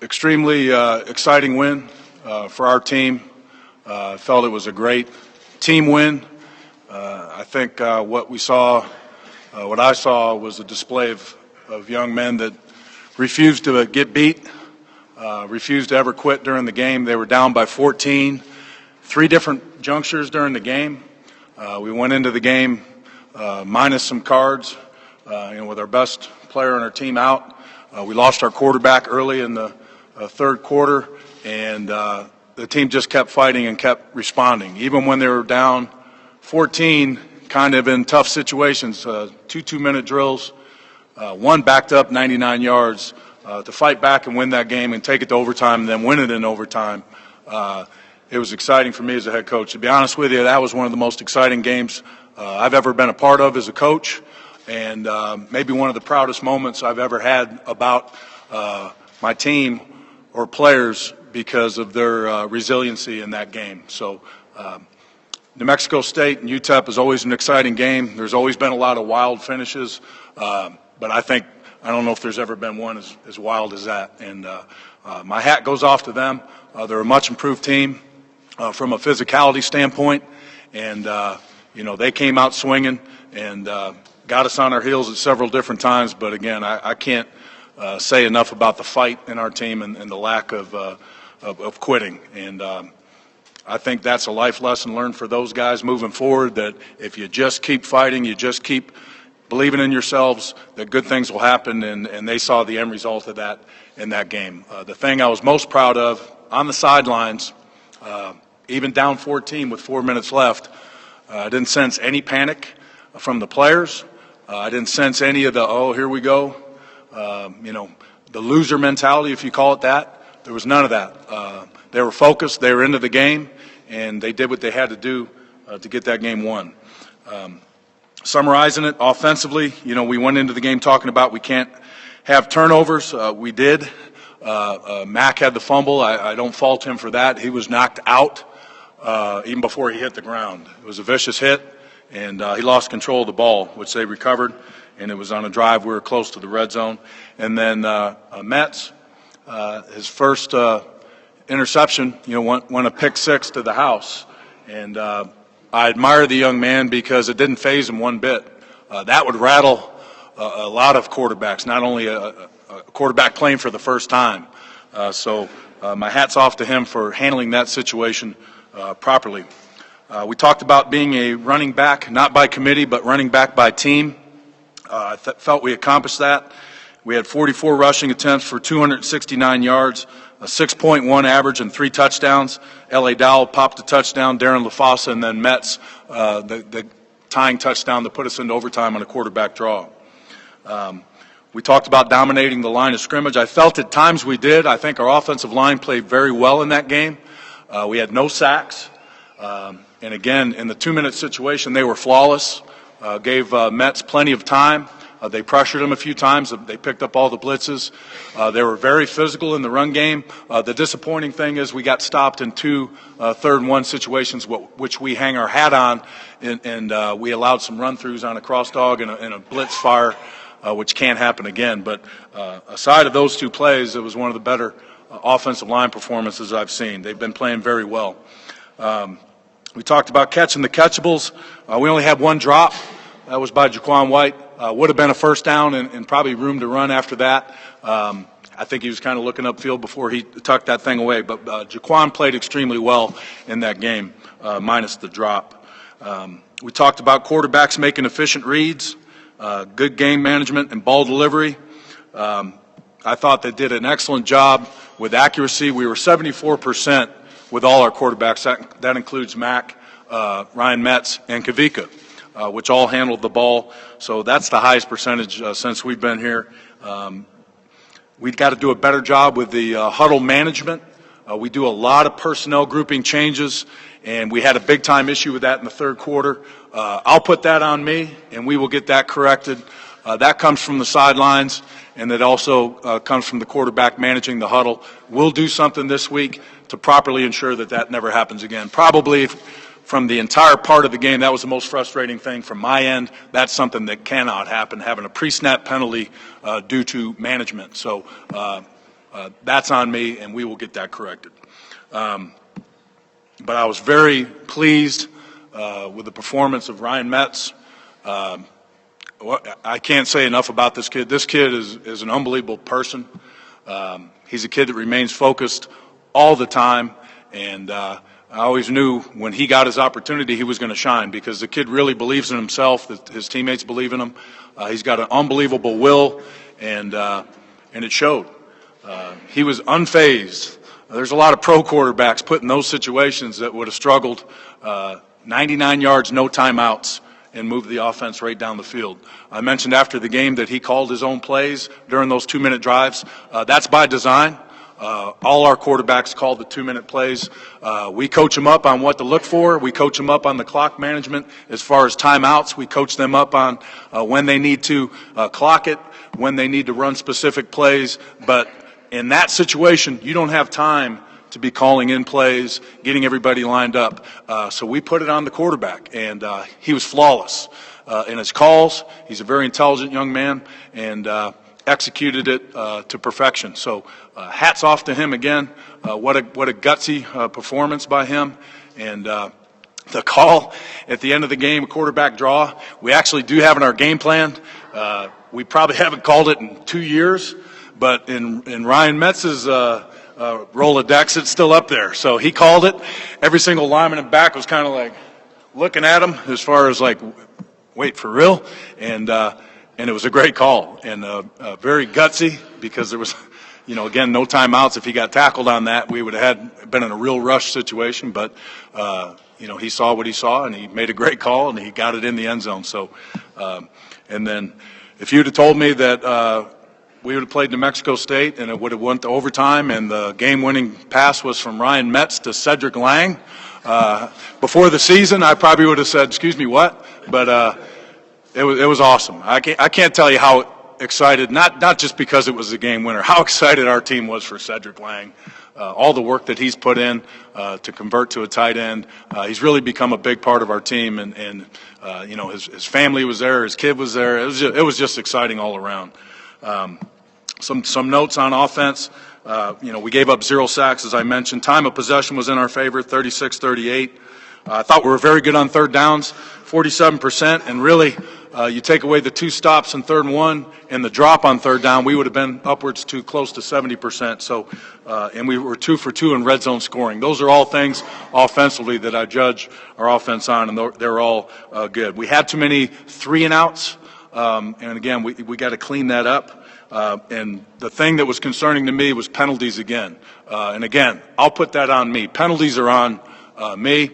Extremely exciting win for our team. Felt it was a great team win. I think what I saw was a display of young men that refused to get beat, refused to ever quit during the game. They were down by 14, 3 different junctures during the game. We went into the game minus some cards, with our best player on our team out. We lost our quarterback early in the third quarter, and the team just kept fighting and kept responding. Even when they were down 14, kind of in tough situations, 2 2-minute drills, one backed up 99 yards to fight back and win that game and take it to overtime and then win it in overtime. It was exciting for me as a head coach. To be honest with you, that was one of the most exciting games I've ever been a part of as a coach, and maybe one of the proudest moments I've ever had about my team or players because of their resiliency in that game. So New Mexico State and UTEP is always an exciting game. There's always been a lot of wild finishes, but I don't know if there's ever been one as wild as that. And my hat goes off to them. They're a much improved team from a physicality standpoint, and they came out swinging and got us on our heels at several different times. But again, I can't say enough about the fight in our team and the lack of quitting. And I think that's a life lesson learned for those guys moving forward, that if you just keep fighting, you just keep believing in yourselves, that good things will happen, and they saw the end result of that in that game. The thing I was most proud of on the sidelines, even down 14 with 4 minutes left, I didn't sense any panic from the players. I didn't sense any of the, oh, here we go, the loser mentality, if you call it that. There was none of that. They were focused, they were into the game, and they did what they had to do to get that game won. Summarizing it offensively, we went into the game talking about we can't have turnovers. We did. Mack had the fumble. I don't fault him for that. He was knocked out even before he hit the ground. It was a vicious hit, and he lost control of the ball, which they recovered, and it was on a drive. We were close to the red zone. And then Metz, his first interception, went a pick six to the house. And I admire the young man because it didn't faze him one bit. That would rattle a lot of quarterbacks, not only a quarterback playing for the first time. So my hat's off to him for handling that situation properly. We talked about being a running back, not by committee, but running back by team. I felt we accomplished that. We had 44 rushing attempts for 269 yards, a 6.1 average, and 3 touchdowns. L.A. Dowell popped a touchdown, Darren LaFossa, and then Metz, the tying touchdown that put us into overtime on a quarterback draw. We talked about dominating the line of scrimmage. I felt at times we did. I think our offensive line played very well in that game. We had no sacks. And again, in the 2-minute situation, they were flawless. Gave Metz plenty of time. They pressured him a few times. They picked up all the blitzes. They were very physical in the run game. The disappointing thing is we got stopped in 2 third-and-1 situations, which we hang our hat on, and we allowed some run-throughs on a cross-dog and a blitz fire, which can't happen again. But aside of those 2 plays, it was one of the better offensive line performances I've seen. They've been playing very well. We talked about catching the catchables. We only had 1 drop. That was by Jaquan White. Would have been a first down and probably room to run after that. I think he was kind of looking upfield before he tucked that thing away. But Jaquan played extremely well in that game, minus the drop. We talked about quarterbacks making efficient reads, good game management, and ball delivery. I thought they did an excellent job with accuracy. We were 74% with all our quarterbacks. That includes Mack, Ryan Metz, and Kavika, which all handled the ball. So that's the highest percentage since we've been here. We've got to do a better job with the huddle management. We do a lot of personnel grouping changes, and we had a big-time issue with that in the third quarter. I'll put that on me, and we will get that corrected. That comes from the sidelines, and it also comes from the quarterback managing the huddle. We'll do something this week to properly ensure that never happens again. Probably from the entire part of the game, that was the most frustrating thing from my end. That's something that cannot happen, having a pre-snap penalty due to management. So that's on me, and we will get that corrected. But I was very pleased with the performance of Ryan Metz. I can't say enough about this kid. This kid is an unbelievable person. He's a kid that remains focused all the time, and I always knew when he got his opportunity he was going to shine, because the kid really believes in himself, that his teammates believe in him. He's got an unbelievable will, and it showed. He was unfazed. There's a lot of pro quarterbacks put in those situations that would have struggled. 99 yards, no timeouts, and moved the offense right down the field. I mentioned after the game that he called his own plays during those 2-minute drives. That's by design. All our quarterbacks call the 2-minute plays. We coach them up on what to look for. We coach them up on the clock management as far as timeouts. We coach them up on when they need to clock it, when they need to run specific plays. But in that situation, you don't have time to be calling in plays, getting everybody lined up. So we put it on the quarterback, and he was flawless in his calls. He's a very intelligent young man, and executed it to perfection. So hats off to him again. What a gutsy performance by him. And the call at the end of the game, a quarterback draw, we actually do have in our game plan. We probably haven't called it in 2 years, but in Ryan Metz's Rolodex, it's still up there. So he called it. Every single lineman in back was kind of like looking at him as far as like, wait, for real? And it was a great call, and very gutsy, because there was, again, no timeouts. If he got tackled on that, we would have been in a real rush situation. But, he saw what he saw, and he made a great call, and he got it in the end zone. So, and then if you'd have told me that we would have played New Mexico State and it would have went to overtime and the game-winning pass was from Ryan Metz to Cedric Lang before the season, I probably would have said, excuse me, what? But it was awesome. I can't tell you how excited, not just because it was the game winner, how excited our team was for Cedric Lang. All the work that he's put in to convert to a tight end. He's really become a big part of our team, and his family was there, his kid was there. It was just exciting all around. Some notes on offense. We gave up 0 sacks, as I mentioned. Time of possession was in our favor, 36-38. I thought we were very good on third downs, 47%, and really you take away the 2 stops in 3rd and 1 and the drop on 3rd down, we would have been upwards to close to 70%. So, and we were 2 for 2 in red zone scoring. Those are all things offensively that I judge our offense on, and they're all good. We had too many 3-and-outs, and again, we got to clean that up. And the thing that was concerning to me was penalties again. And again, I'll put that on me. Penalties are on me.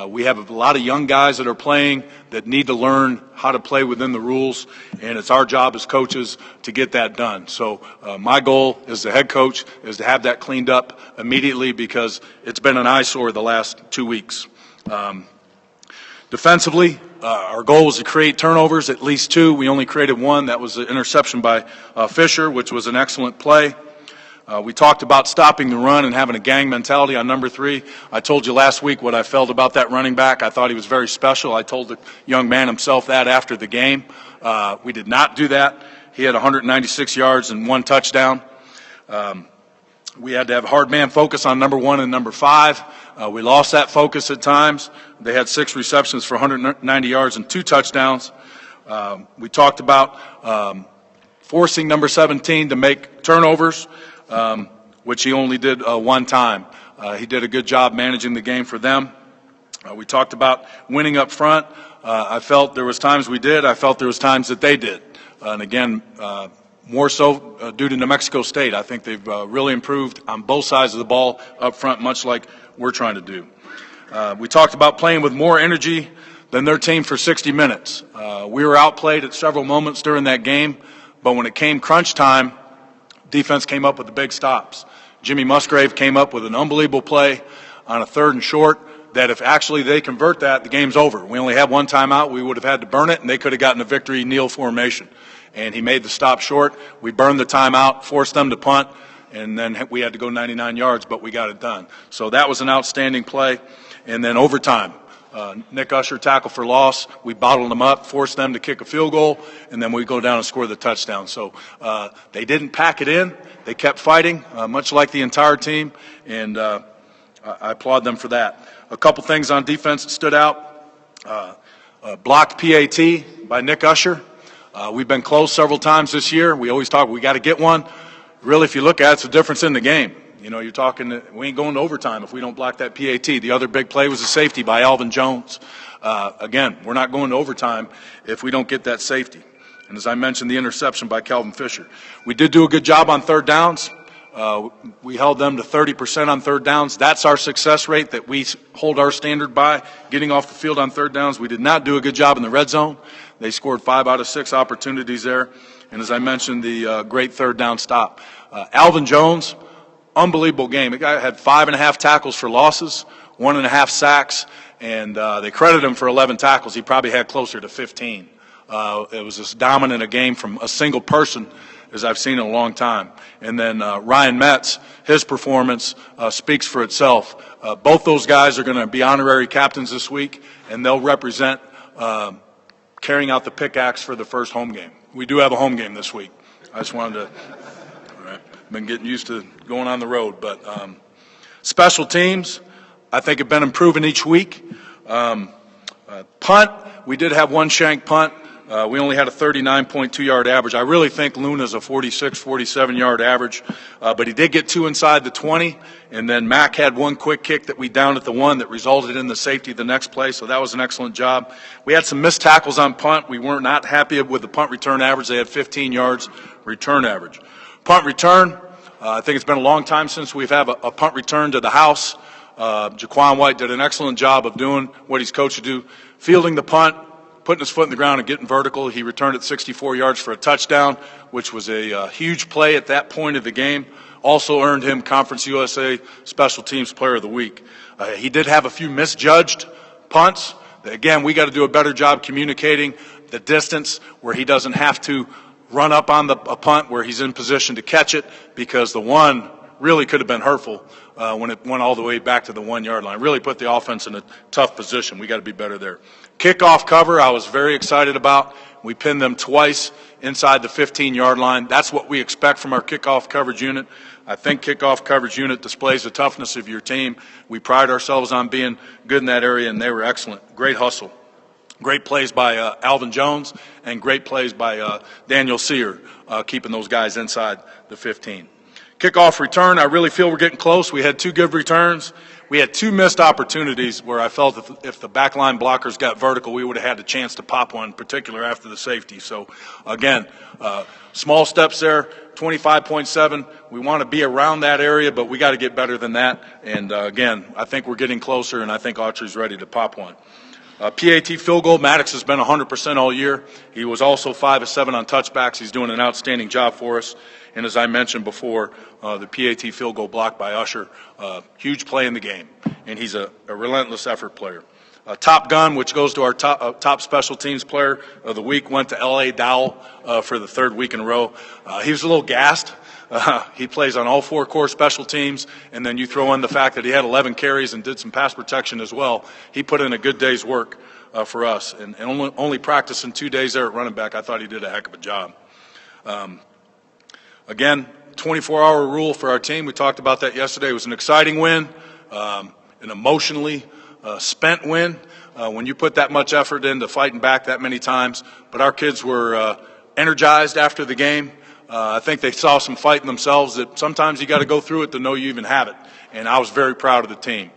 We have a lot of young guys that are playing that need to learn how to play within the rules, and it's our job as coaches to get that done. So my goal as the head coach is to have that cleaned up immediately, because it's been an eyesore the last 2 weeks. Defensively, our goal was to create turnovers, at least 2. We only created 1. That was an interception by Fisher, which was an excellent play. We talked about stopping the run and having a gang mentality on number 3. I told you last week what I felt about that running back. I thought he was very special. I told the young man himself that after the game. We did not do that. He had 196 yards and 1 touchdown. We had to have hard man focus on number 1 and number 5. We lost that focus at times. They had 6 receptions for 190 yards and 2 touchdowns. We talked about forcing number 17 to make turnovers, which he only did 1 time. He did a good job managing the game for them. We talked about winning up front. I felt there was times we did. I felt there was times that they did. And again, more so due to New Mexico State. I think they've really improved on both sides of the ball up front, much like we're trying to do. We talked about playing with more energy than their team for 60 minutes. We were outplayed at several moments during that game, but when it came crunch time, defense came up with the big stops. Jimmy Musgrave came up with an unbelievable play on a 3rd and short that if actually they convert that, the game's over. We only had 1 timeout. We would have had to burn it, and they could have gotten a victory kneel formation. And he made the stop short. We burned the timeout, forced them to punt, and then we had to go 99 yards, but we got it done. So that was an outstanding play. And then overtime. Nick Usher tackle for loss. We bottled them up, forced them to kick a field goal, and then we go down and score the touchdown. So they didn't pack it in. They kept fighting, much like the entire team, and I applaud them for that. A couple things on defense that stood out. Blocked PAT by Nick Usher. We've been close several times this year. We always talk we got to get one. Really, if you look at it, it's the difference in the game. You know, you're talking, we ain't going to overtime if we don't block that PAT. The other big play was a safety by Alvin Jones. Again, we're not going to overtime if we don't get that safety. And as I mentioned, the interception by Calvin Fisher. We did do a good job on third downs. We held them to 30% on third downs. That's our success rate that we hold our standard by, getting off the field on third downs. We did not do a good job in the red zone. They scored 5 out of 6 opportunities there. And as I mentioned, the great third down stop. Alvin Jones, unbelievable game. The guy had 5.5 tackles for losses, 1.5 sacks, and they credit him for 11 tackles. He probably had closer to 15. It was as dominant a game from a single person as I've seen in a long time. And then Ryan Metz, his performance speaks for itself. Both those guys are going to be honorary captains this week, and they'll represent carrying out the pickaxe for the first home game. We do have a home game this week. I just wanted to, all right, been getting used to going on the road. But special teams, I think, have been improving each week. Punt, we did have one shank punt. We only had a 39.2-yard average. I really think Luna's a 46, 47-yard average, but he did get 2 inside the 20, and then Mack had one quick kick that we downed at the 1 that resulted in the safety the next play, so that was an excellent job. We had some missed tackles on punt. We were not happy with the punt return average. They had 15 yards return average. Punt return, I think it's been a long time since we've had a punt return to the house. Jaquan White did an excellent job of doing what he's coached to do, fielding the punt, putting his foot in the ground and getting vertical. He returned it 64 yards for a touchdown, which was a huge play at that point of the game. Also earned him Conference USA Special Teams Player of the Week. He did have a few misjudged punts. Again, we got to do a better job communicating the distance where he doesn't have to run up on a punt where he's in position to catch it, because the one really could have been hurtful when it went all the way back to the 1-yard line. Really put the offense in a tough position. We got to be better there. Kickoff cover, I was very excited about. We pinned them twice inside the 15-yard line. That's what we expect from our kickoff coverage unit. I think kickoff coverage unit displays the toughness of your team. We pride ourselves on being good in that area, and they were excellent. Great hustle. Great plays by Alvin Jones, and great plays by Daniel Sear, keeping those guys inside the 15. Kickoff return, I really feel we're getting close. We had 2 good returns. We had 2 missed opportunities where I felt if the backline blockers got vertical, we would have had a chance to pop one, particularly after the safety. So, again, small steps there, 25.7. We want to be around that area, but we got to get better than that. And, again, I think we're getting closer, and I think Autry's ready to pop one. PAT field goal, Maddox has been 100% all year. He was also 5 of 7 on touchbacks. He's doing an outstanding job for us. And as I mentioned before, the PAT field goal blocked by Usher, huge play in the game. And he's a relentless effort player. Top Gun, which goes to our top special teams player of the week, went to L.A. Dowell for the 3rd week in a row. He was a little gassed. He plays on all 4 core special teams, and then you throw in the fact that he had 11 carries and did some pass protection as well. He put in a good day's work for us. And only practicing 2 days there at running back, I thought he did a heck of a job. Again, 24-hour rule for our team. We talked about that yesterday. It was an exciting win, an emotionally spent win when you put that much effort into fighting back that many times. But our kids were energized after the game. I think they saw some fight in themselves that sometimes you got to go through it to know you even have it. And I was very proud of the team.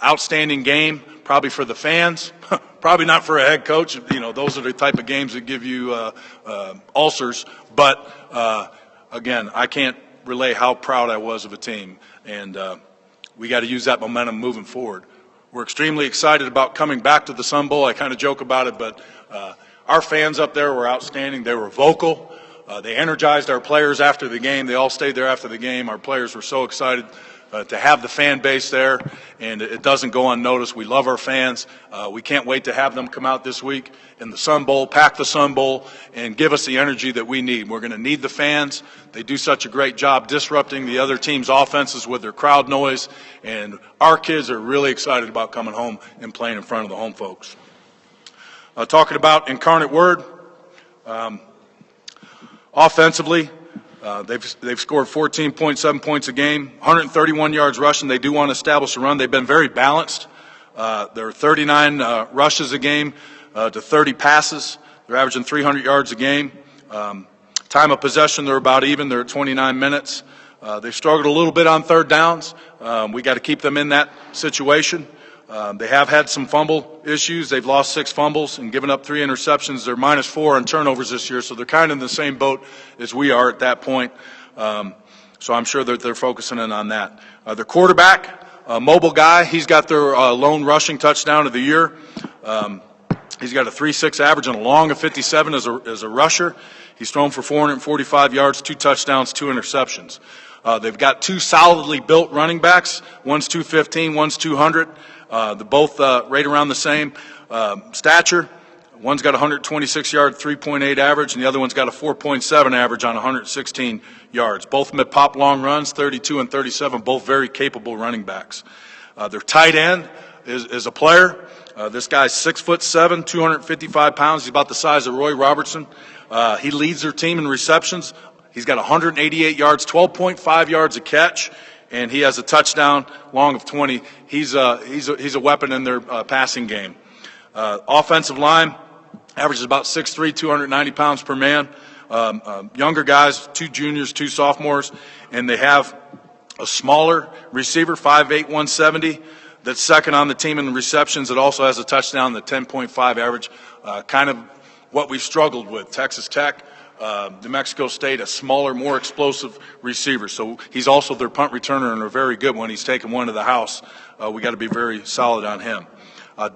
Outstanding game, probably for the fans, probably not for a head coach. You know, those are the type of games that give you ulcers. But, again, I can't relay how proud I was of a team. And we got to use that momentum moving forward. We're extremely excited about coming back to the Sun Bowl. I kind of joke about it, but our fans up there were outstanding. They were vocal. They energized our players after the game. They all stayed there after the game. Our players were so excited to have the fan base there, and it doesn't go unnoticed. We love our fans. We can't wait to have them come out this week in the Sun Bowl, pack the Sun Bowl, and give us the energy that we need. We're going to need the fans. They do such a great job disrupting the other team's offenses with their crowd noise, and our kids are really excited about coming home and playing in front of the home folks. Talking about Incarnate Word, offensively, they've scored 14.7 points a game, 131 yards rushing. They do want to establish a run. They've been very balanced. There are 39 rushes a game to 30 passes. They're averaging 300 yards a game. Time of possession, they're about even. They're at 29 minutes. They've struggled a little bit on third downs. We got to keep them in that situation. They have had some fumble issues. They've lost 6 fumbles and given up 3 interceptions. They're -4 on turnovers this year, so they're kind of in the same boat as we are at that point. So I'm sure that they're focusing in on that. Their quarterback, a mobile guy, he's got their lone rushing touchdown of the year. He's got a 3.6 average and a long of 57 as a rusher. He's thrown for 445 yards, 2 touchdowns, 2 interceptions. They've got 2 solidly built running backs. One's 215, one's 200. They're both right around the same stature. One's got a 126-yard, 3.8 average, and the other one's got a 4.7 average on 116 yards. Both of them at pop long runs, 32 and 37, both very capable running backs. Their tight end is a player. This guy's 6'7", 255 pounds. He's about the size of Roy Robertson. He leads their team in receptions. He's got 188 yards, 12.5 yards a catch, and he has a touchdown, long of 20. He's a weapon in their passing game. Offensive line averages about 6'3", 290 pounds per man. Younger guys, 2 juniors, 2 sophomores, and they have a smaller receiver, 5'8", 170, that's second on the team in receptions. It also has a touchdown, the 10.5 average, kind of what we've struggled with. Texas Tech, New Mexico State, a smaller, more explosive receiver. So he's also their punt returner, and a very good one. He's taken one to the house. We got to be very solid on him.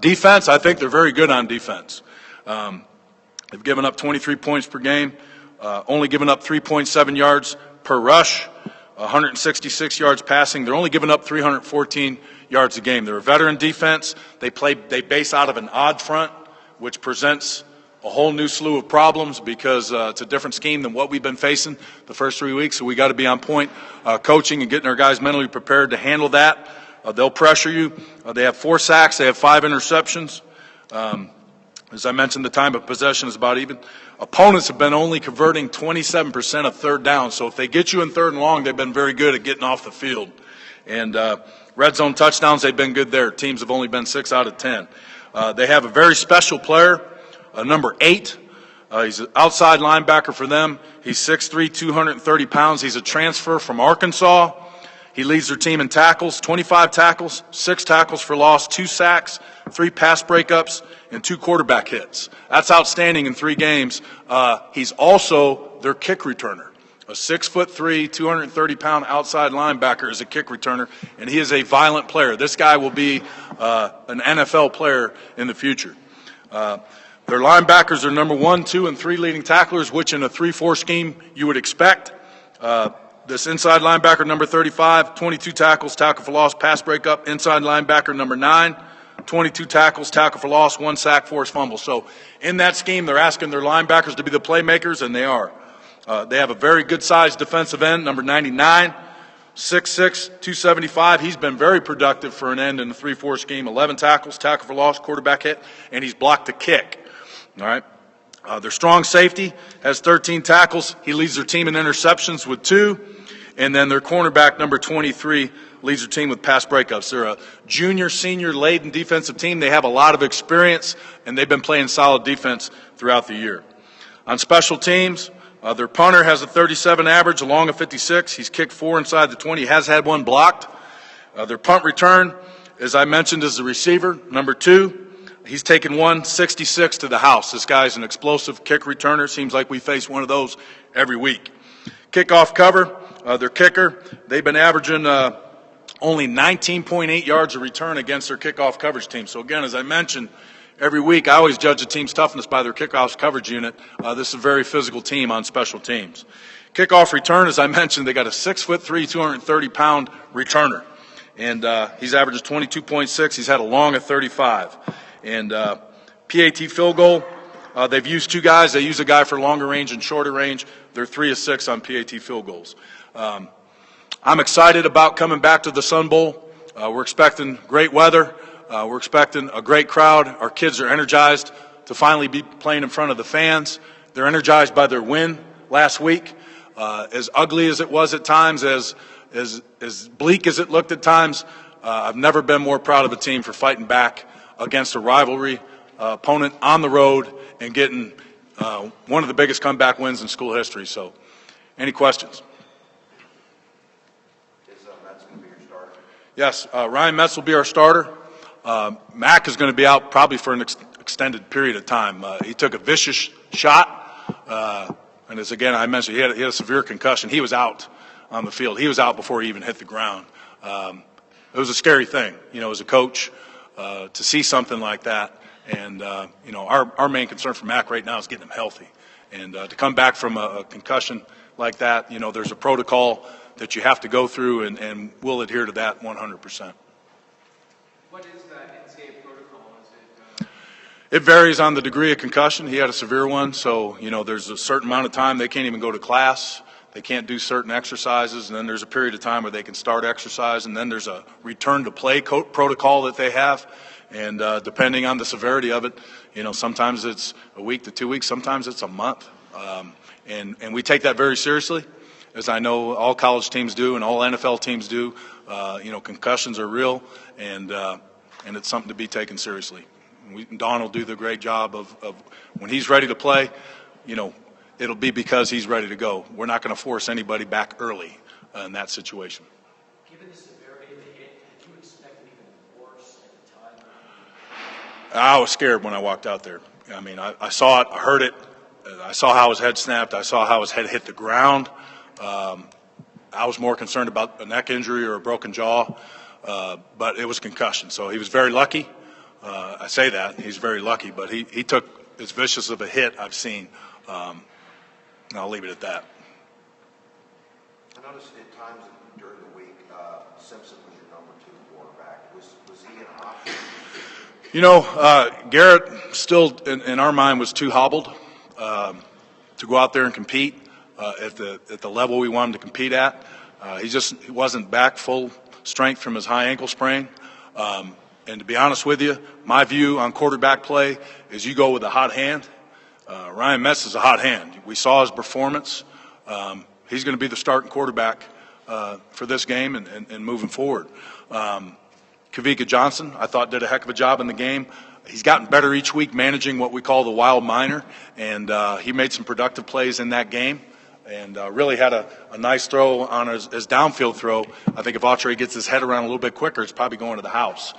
Defense, I think they're very good on defense. They've given up 23 points per game, only given up 3.7 yards per rush, 166 yards passing. They're only giving up 314 yards a game. They're a veteran defense. They base out of an odd front, which presents a whole new slew of problems because it's a different scheme than what we've been facing the first 3 weeks. So we got to be on point coaching and getting our guys mentally prepared to handle that. They'll pressure you. They have 4 sacks. They have 5 interceptions. As I mentioned, the time of possession is about even. Opponents have been only converting 27% of third down. So if they get you in third and long, they've been very good at getting off the field. And red zone touchdowns, they've been good there. Teams have only been 6 out of 10. They have a very special player, number 8. He's an outside linebacker for them. He's 6'3", 230 pounds. He's a transfer from Arkansas. He leads their team in tackles, 25 tackles, 6 tackles for loss, 2 sacks, 3 pass breakups, and 2 quarterback hits. That's outstanding in 3 games. He's also their kick returner. A 6'3", 230-pound outside linebacker is a kick returner, and he is a violent player. This guy will be an NFL player in the future. Their linebackers are number 1, 2, and 3 leading tacklers, which in a 3-4 scheme you would expect. This inside linebacker, number 35, 22 tackles, tackle for loss, pass breakup. Inside linebacker, number 9, 22 tackles, tackle for loss, 1 sack, forced fumble. So in that scheme, they're asking their linebackers to be the playmakers, and they are. They have a very good-sized defensive end, number 99, 6'6", 275. He's been very productive for an end in the 3-4 scheme. 11 tackles, tackle for loss, quarterback hit, and he's blocked a kick. All right. Their strong safety has 13 tackles. He leads their team in interceptions with 2. And then their cornerback, number 23, leads their team with pass breakups. They're a junior, senior-laden defensive team. They have a lot of experience, and they've been playing solid defense throughout the year. On special teams, their punter has a 37 average, along a 56. He's kicked 4 inside the 20. He has had 1 blocked. Their punt return, as I mentioned, is the receiver, number 2. He's taken 166 to the house. This guy's an explosive kick returner. Seems like we face one of those every week. Kickoff cover, their kicker, they've been averaging only 19.8 yards a return against their kickoff coverage team. So, again, as I mentioned, every week I always judge a team's toughness by their kickoff coverage unit. This is a very physical team on special teams. Kickoff return, as I mentioned, they got a 6'3", 230-pound returner. And he's averages 22.6. He's had a long of 35. And PAT field goal, they've used two guys. They use a guy for longer range and shorter range. They're 3 of 6 on PAT field goals. I'm excited about coming back to the Sun Bowl. We're expecting great weather. We're expecting a great crowd. Our kids are energized to finally be playing in front of the fans. They're energized by their win last week. As ugly as it was at times, as bleak as it looked at times, I've never been more proud of a team for fighting back against a rivalry opponent on the road and getting one of the biggest comeback wins in school history. So, any questions? Is Metz going to be your starter? Yes, Ryan Metz will be our starter. Mac is going to be out probably for an extended period of time. He took a vicious shot. And as again I mentioned, he had a severe concussion. He was out on the field. He was out before he even hit the ground. It was a scary thing, as a coach, to see something like that. And our main concern for Mac right now is getting him healthy. And to come back from a concussion like that, there's a protocol that you have to go through, and we'll adhere to that 100%. What is that NCAA protocol? Is It varies on the degree of concussion. He had a severe one, so there's a certain amount of time they can't even go to class. They can't do certain exercises, and then there's a period of time where they can start exercise, and then there's a return to play protocol that they have. And depending on the severity of it, sometimes it's a week to 2 weeks, sometimes it's a month. And we take that very seriously, as I know all college teams do and all NFL teams do. Concussions are real, and it's something to be taken seriously. Don will do the great job of when he's ready to play, it'll be because he's ready to go. We're not going to force anybody back early in that situation. Given the severity of the hit, did you expect it even worse at the time? I was scared when I walked out there. I saw it, I heard it, I saw how his head snapped, I saw how his head hit the ground. I was more concerned about a neck injury or a broken jaw, but it was concussion. So he was very lucky. I say that, he's very lucky, but he took as vicious of a hit I've seen, and I'll leave it at that. I noticed at times during the week, Simpson was your number 2 quarterback. Was he an option? Garrett still, in our mind, was too hobbled to go out there and compete at the level we wanted to compete at. He wasn't back full strength from his high ankle sprain. And to be honest with you, my view on quarterback play is you go with a hot hand. Ryan Metz is a hot hand. We saw his performance. He's going to be the starting quarterback for this game and moving forward. Kavika Johnson, I thought, did a heck of a job in the game. He's gotten better each week managing what we call the wild minor, and he made some productive plays in that game. And really had a nice throw on his downfield throw. I think if Autry gets his head around a little bit quicker, it's probably going to the house.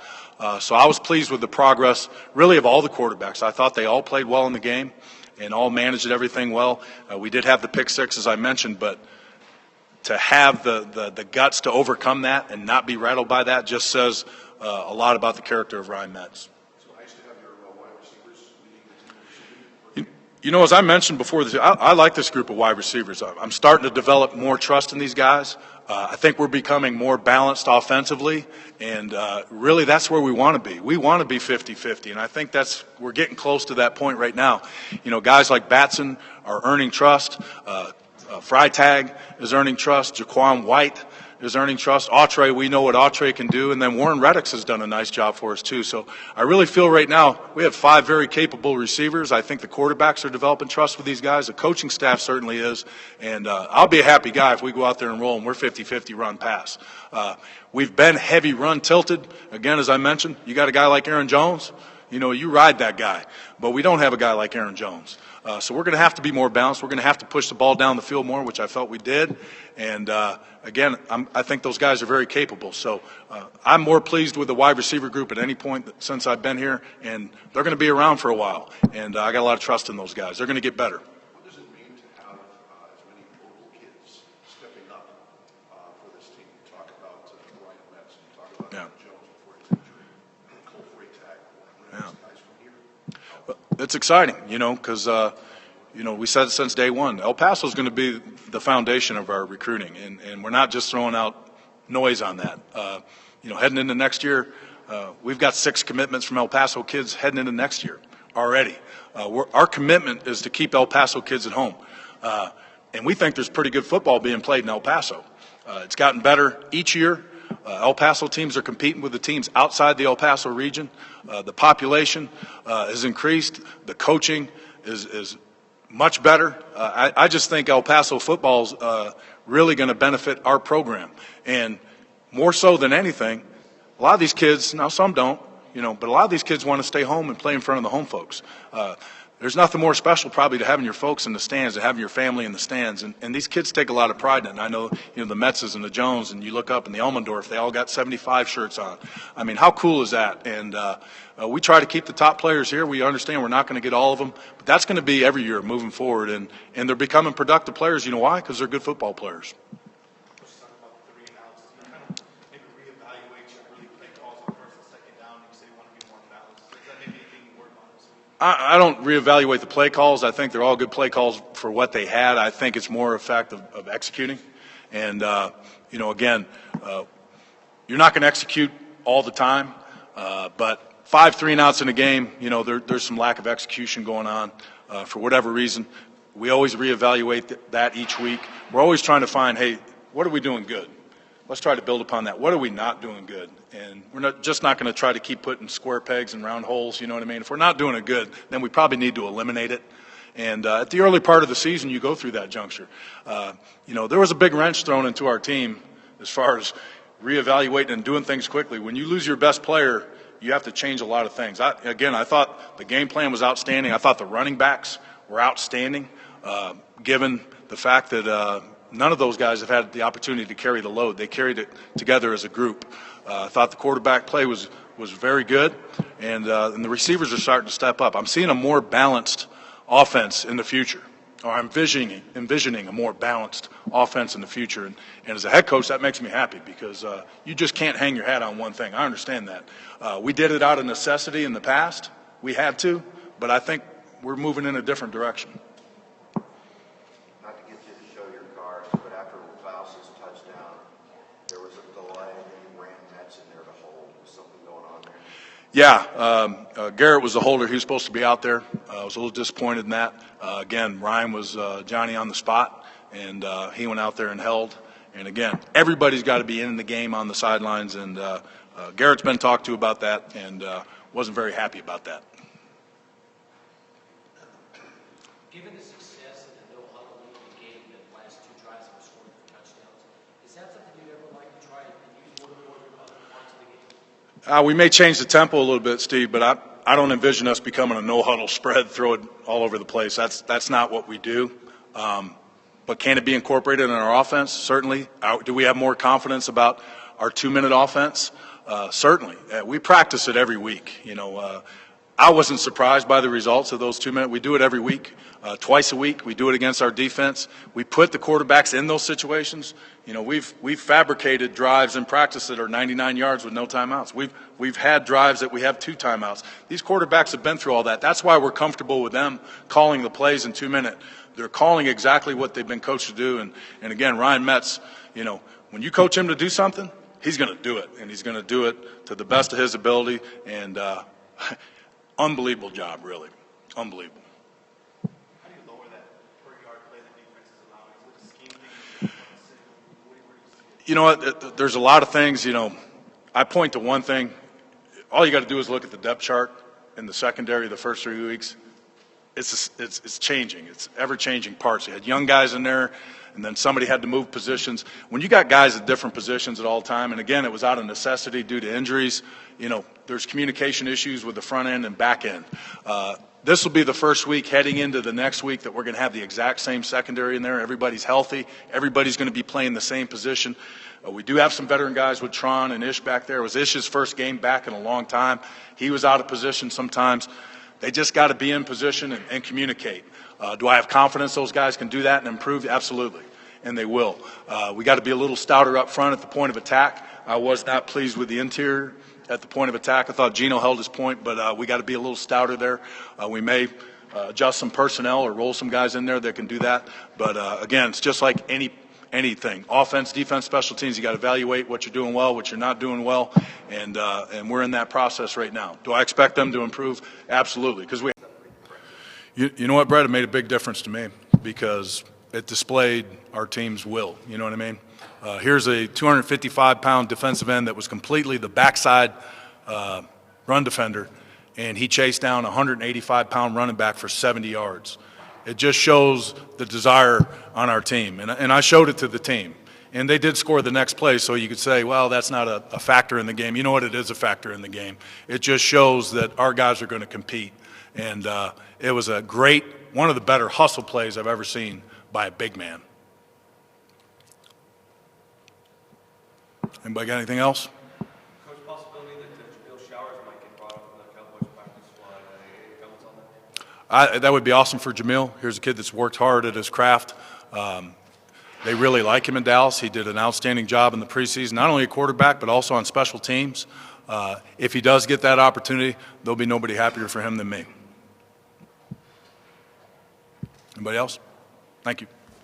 So I was pleased with the progress, really, of all the quarterbacks. I thought they all played well in the game and all managed everything well. We did have the pick six, as I mentioned, but to have the guts to overcome that and not be rattled by that just says a lot about the character of Ryan Metz. As I mentioned before, I like this group of wide receivers. I'm starting to develop more trust in these guys. I think we're becoming more balanced offensively, and really that's where we want to be. We want to be 50-50, and I think we're getting close to that point right now. Guys like Batson are earning trust. Freitag is earning trust. Jaquan White is earning trust. Autry, we know what Autry can do. And then Warren Reddix has done a nice job for us, too. So I really feel right now we have 5 very capable receivers. I think the quarterbacks are developing trust with these guys. The coaching staff certainly is. And I'll be a happy guy if we go out there and roll and we're 50-50 run pass. We've been heavy run tilted. Again, as I mentioned, you got a guy like Aaron Jones. You ride that guy. But we don't have a guy like Aaron Jones. So we're going to have to be more balanced. We're going to have to push the ball down the field more, which I felt we did. And, again, I think those guys are very capable. So I'm more pleased with the wide receiver group at any point since I've been here. And they're going to be around for a while. And I got a lot of trust in those guys. They're going to get better. What does it mean to have as many local kids stepping up for this team? You talk about Ryan Metz, you talk about Aaron Jones before his injury, Cole Freitag, guys from here. It's exciting, because, we said it since day one. El Paso is going to be the foundation of our recruiting, and we're not just throwing out noise on that. Heading into next year, we've got 6 commitments from El Paso kids heading into next year already. Our commitment is to keep El Paso kids at home, and we think there's pretty good football being played in El Paso. It's gotten better each year. El Paso teams are competing with the teams outside the El Paso region. The population has increased. The coaching is much better. I just think El Paso football is really going to benefit our program. And more so than anything, a lot of these kids, now some don't, but a lot of these kids want to stay home and play in front of the home folks. There's nothing more special probably to having your folks in the stands, to having your family in the stands. And these kids take a lot of pride in it. And I know, the Metzes and the Jones, and you look up in the Elmendorf, they all got 75 shirts on. I mean, how cool is that? And we try to keep the top players here. We understand we're not going to get all of them, but that's going to be every year moving forward. And they're becoming productive players. You know why? Because they're good football players. I don't reevaluate the play calls. I think they're all good play calls for what they had. I think it's more a fact of executing. And, again, you're not going to execute all the time, but 5 3-and-outs in a game, there's some lack of execution going on for whatever reason. We always reevaluate that each week. We're always trying to find, hey, what are we doing good? Let's try to build upon that. What are we not doing good? And we're not going to try to keep putting square pegs in round holes, you know what I mean? If we're not doing it good, then we probably need to eliminate it. And at the early part of the season, you go through that juncture. There was a big wrench thrown into our team as far as reevaluating and doing things quickly. When you lose your best player, you have to change a lot of things. I thought the game plan was outstanding. I thought the running backs were outstanding, given the fact that none of those guys have had the opportunity to carry the load. They carried it together as a group. I thought the quarterback play was very good, and the receivers are starting to step up. I'm seeing a more balanced offense in the future, or I'm envisioning a more balanced offense in the future. And as a head coach, that makes me happy because you just can't hang your hat on one thing. I understand that. We did it out of necessity in the past. We had to, but I think we're moving in a different direction. Not to get you to show your cards, but after Louvaus's touchdown, there was a delay, and then you ran Metz in there to hold. Was something going on there? Yeah, Garrett was the holder. He was supposed to be out there. I was a little disappointed in that. Again, Ryan was Johnny on the spot, and he went out there and held. And again, everybody's got to be in the game on the sidelines, and Garrett's been talked to about that and wasn't very happy about that. Given the success of the no-huddle in the game, the last 2 drives were scored for touchdowns, is that something you'd ever like to try and use more in other parts of the game? We may change the tempo a little bit, Steve, but I don't envision us becoming a no-huddle spread, throw it all over the place. That's not what we do. But can it be incorporated in our offense? Certainly. Do we have more confidence about our 2-minute offense? Certainly. We practice it every week. I wasn't surprised by the results of those 2-minute. We do it every week, twice a week. We do it against our defense. We put the quarterbacks in those situations. We've fabricated drives in practice that are 99 yards with no timeouts. We've had drives that we have 2 timeouts. These quarterbacks have been through all that. That's why we're comfortable with them calling the plays in 2-minute. They're calling exactly what they've been coached to do. And again, Ryan Metz, when you coach him to do something, he's going to do it, and he's going to do it to the best of his ability. And unbelievable job, really. Unbelievable. How do you lower that per-yard play the defense is allowing? Is it a scheme thing? You know what? There's a lot of things. I point to one thing. All you got to do is look at the depth chart in the secondary the first 3 weeks. It's changing. It's ever-changing parts. You had young guys in there, and then somebody had to move positions. When you got guys at different positions at all time, and again, it was out of necessity due to injuries, there's communication issues with the front end and back end. This will be the first week heading into the next week that we're going to have the exact same secondary in there. Everybody's healthy. Everybody's going to be playing the same position. We do have some veteran guys with Tron and Ish back there. It was Ish's first game back in a long time. He was out of position sometimes. They just got to be in position and communicate. Do I have confidence those guys can do that and improve? Absolutely, and they will. We got to be a little stouter up front at the point of attack. I was not pleased with the interior at the point of attack. I thought Gino held his point, but we got to be a little stouter there. We may adjust some personnel or roll some guys in there that can do that. But again, it's just like anything. Offense, defense, special teams, you got to evaluate what you're doing well, what you're not doing well, and we're in that process right now. Do I expect them to improve? Absolutely, because you know what, Brett? It made a big difference to me because it displayed our team's will. You know what I mean? Here's a 255-pound defensive end that was completely the backside run defender, and he chased down a 185-pound running back for 70 yards. It just shows the desire on our team, and I showed it to the team. And they did score the next play, so you could say, well, that's not a factor in the game. You know what? It is a factor in the game. It just shows that our guys are going to compete. And it was one of the better hustle plays I've ever seen by a big man. Anybody got anything else? Coach, possibility that Jamil Showers might get brought up in the Cowboys practice squad. Any comments on that? That would be awesome for Jamil. Here's a kid that's worked hard at his craft. They really like him in Dallas. He did an outstanding job in the preseason, not only a quarterback, but also on special teams. If he does get that opportunity, there'll be nobody happier for him than me. Anybody else? Thank you.